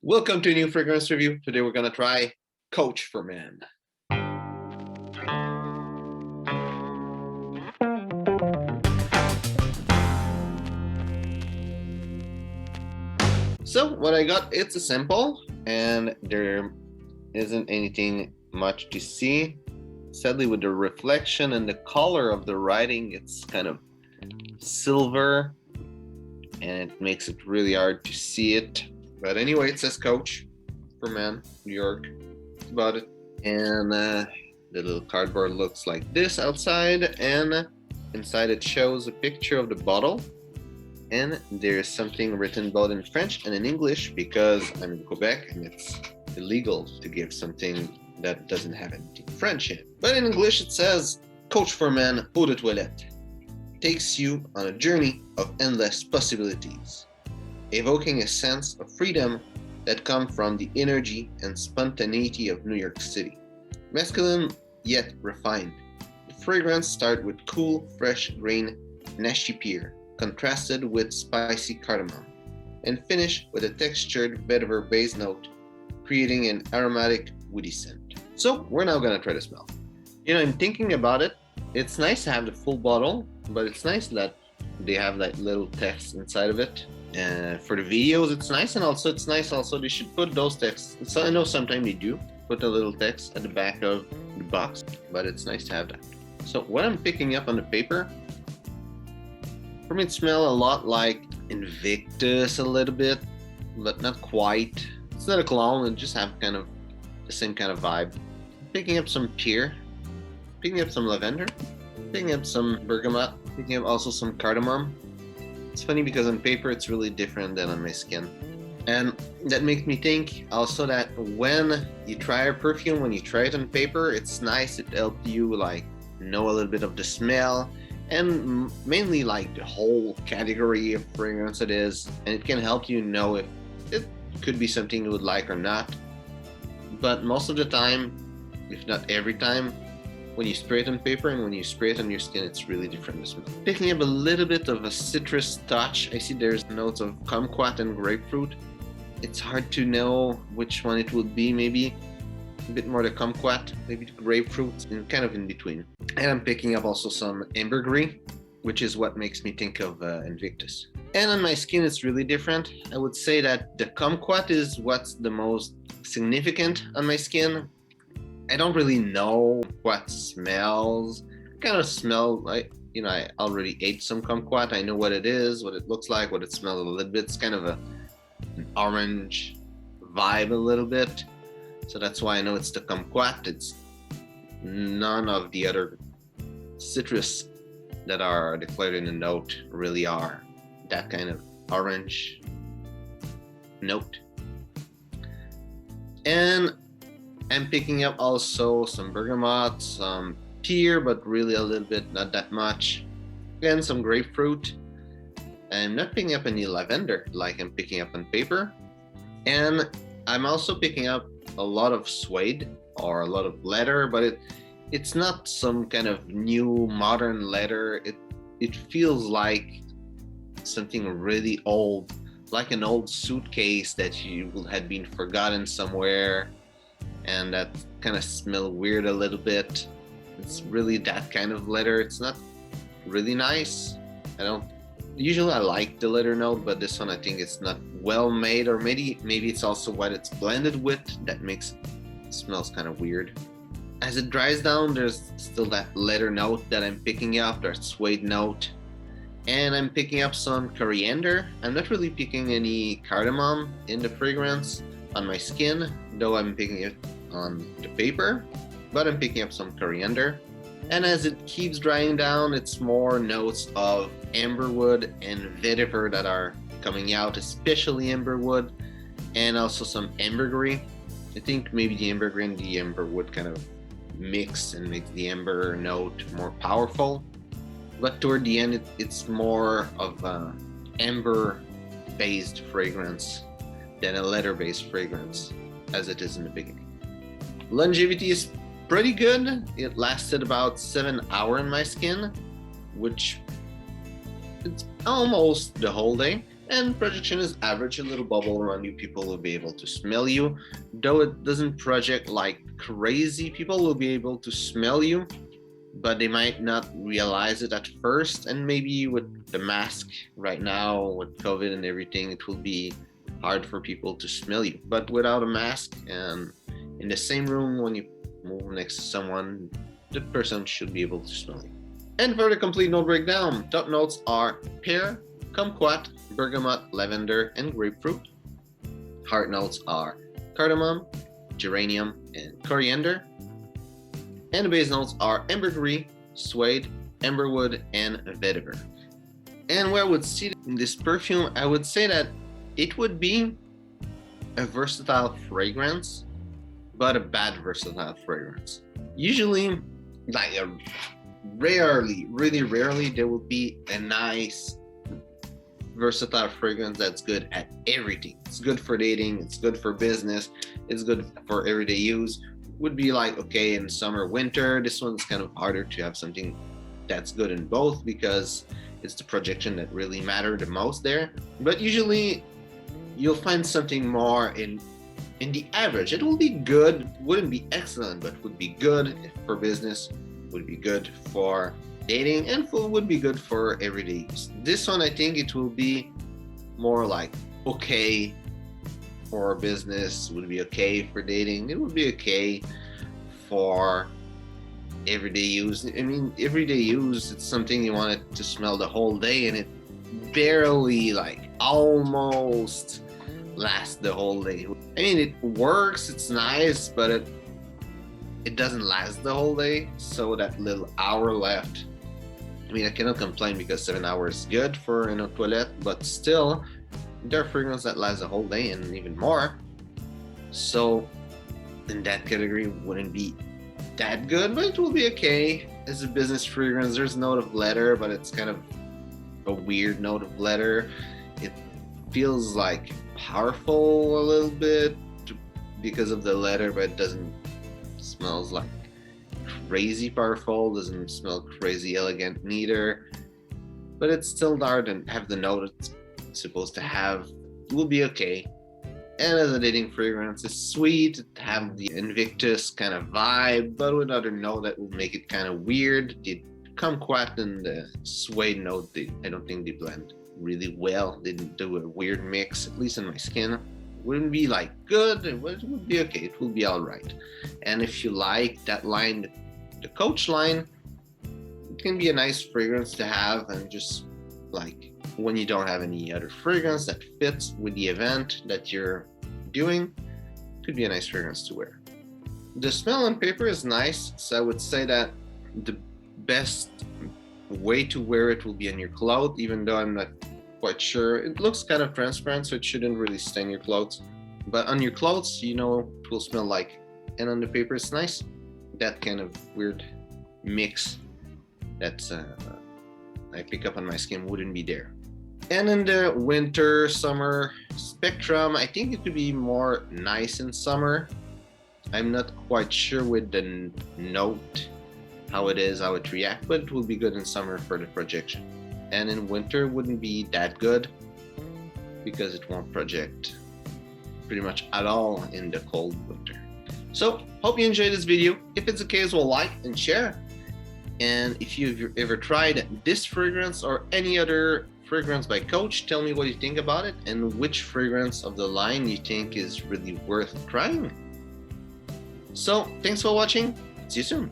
Welcome to a new fragrance review. Today we're gonna try Coach for Men. So what I got, it's a sample and there isn't anything much to see. Sadly, with the reflection and the color of the writing, it's kind of silver and it makes it really hard to see it. But anyway, it says Coach for Men, New York. That's about it. And the little cardboard looks like this outside, and inside it shows a picture of the bottle. And there's something written both in French and in English because I'm in Quebec and it's illegal to give something that doesn't have anything French in it. But in English it says, Coach for Men Eau de Toilette takes you on a journey of endless possibilities, evoking a sense of freedom that comes from the energy and spontaneity of New York City. Masculine yet refined, the fragrance starts with cool, fresh grain Nashi pear, contrasted with spicy cardamom, and finish with a textured vetiver base note, creating an aromatic woody scent. So we're now gonna try to smell. In thinking about it, it's nice to have the full bottle, but it's nice that they have that little text inside of it. For the videos, it's nice, and also it's nice also they should put those texts. So I know sometimes they do put a little text at the back of the box, but it's nice to have that. So what I'm picking up on the paper, for me it smells a lot like Invictus a little bit, but not quite. It's not a cologne, it just have kind of the same kind of vibe. Picking up some pear, picking up some lavender, picking up some bergamot, picking up also some cardamom. It's funny because on paper it's really different than on my skin. And that makes me think also that when you try a perfume, when you try it on paper, it's nice, it helps you like know a little bit of the smell and mainly like the whole category of fragrance it is, and it can help you know if it could be something you would like or not. But most of the time, if not every time, when you spray it on paper and when you spray it on your skin, it's really different to smell. Picking up a little bit of a citrus touch. I see there's notes of kumquat and grapefruit. It's hard to know which one it would be. Maybe a bit more the kumquat, maybe the grapefruit, and kind of in between. And I'm picking up also some ambergris, which is what makes me think of Invictus. And on my skin, it's really different. I would say that the kumquat is what's the most significant on my skin. I don't really know what smells. Kind of smell like, I already ate some kumquat. I know what it is, what it looks like, what it smells a little bit. It's kind of an orange vibe a little bit. So that's why I know it's the kumquat. It's none of the other citrus that are declared in the note really are that kind of orange note. And I'm picking up also some bergamot, some pear, but really a little bit, not that much. Again, some grapefruit. I'm not picking up any lavender like I'm picking up on paper. And I'm also picking up a lot of suede or a lot of leather, but it's not some kind of new modern leather. It feels like something really old, like an old suitcase that had been forgotten somewhere. And that kind of smell weird a little bit. It's really that kind of leather. It's not really nice. Usually I like the leather note, but this one I think it's not well made, or maybe it's also what it's blended with that makes it smells kind of weird. As it dries down, there's still that leather note that I'm picking up, that suede note. And I'm picking up some coriander. I'm not really picking any cardamom in the fragrance on my skin, though I'm picking it on the paper, but I'm picking up some coriander. And as it keeps drying down, it's more notes of amberwood and vetiver that are coming out, especially amberwood, and also some ambergris. I think maybe the ambergris and the amberwood kind of mix and makes the amber note more powerful. But toward the end, it's more of an amber-based fragrance than a leather-based fragrance, as it is in the beginning. Longevity is pretty good. It lasted about 7 hours in my skin, which it's almost the whole day. And projection is average, a little bubble around you, people will be able to smell you. Though it doesn't project like crazy, people will be able to smell you, but they might not realize it at first. And maybe with the mask right now, with COVID and everything, it will be hard for people to smell you. But without a mask and in the same room, when you move next to someone, the person should be able to smell you. And for the complete note breakdown, top notes are pear, kumquat, bergamot, lavender, and grapefruit. Heart notes are cardamom, geranium, and coriander. And the base notes are ambergris, suede, amberwood, and vetiver. And where I would see in this perfume, I would say that it would be a versatile fragrance, but a bad versatile fragrance. Usually, like rarely, really rarely, there will be a nice versatile fragrance that's good at everything. It's good for dating, it's good for business, it's good for everyday use. Would be like, okay, in summer, winter, this one's kind of harder to have something that's good in both because it's the projection that really matter the most there. But usually you'll find something more in the average. It will be good, wouldn't be excellent, but would be good for business, would be good for dating, and would be good for everyday use. This one, I think it will be more like okay for business, would be okay for dating, it would be okay for everyday use. I mean, everyday use, it's something you want it to smell the whole day, and it barely, like almost lasts the whole day. I mean, it works, it's nice, but it doesn't last the whole day. So that little hour left, I mean, I cannot complain because 7 hours is good for an eau de toilette, but still, there are fragrances that last the whole day and even more. So in that category, wouldn't be that good, but it will be okay. As a business fragrance, there's a note of leather, but it's kind of a weird note of leather. It feels like powerful a little bit because of the leather, but it doesn't smells like crazy powerful, doesn't smell crazy elegant neither, but it's still there and have the note it's supposed to have. It will be okay. And as a dating fragrance, it's sweet, it have the Invictus kind of vibe, but with another note that will make it kind of weird. The kumquat and the suede note, I don't think they blend really well. They didn't do a weird mix, at least in my skin. Wouldn't be like good, it would be okay, it will be all right. And if you like that line, the Coach line, it can be a nice fragrance to have, and just like when you don't have any other fragrance that fits with the event that you're doing, could be a nice fragrance to wear. The smell on paper is nice, so I would say that the best way to wear it will be on your clothes, even though I'm not quite sure. It looks kind of transparent, so it shouldn't really stain your clothes. But on your clothes, you know, it will smell like, and on the paper, it's nice. That kind of weird mix that's I pick up on my skin wouldn't be there. And in the winter, summer spectrum, I think it could be more nice in summer. I'm not quite sure with the note, how it reacts, but it will be good in summer for the projection. And in winter, wouldn't be that good because it won't project pretty much at all in the cold winter. So, hope you enjoyed this video. If it's the case, well, like and share. And if you've ever tried this fragrance or any other fragrance by Coach, tell me what you think about it and which fragrance of the line you think is really worth trying. So, thanks for watching. See you soon.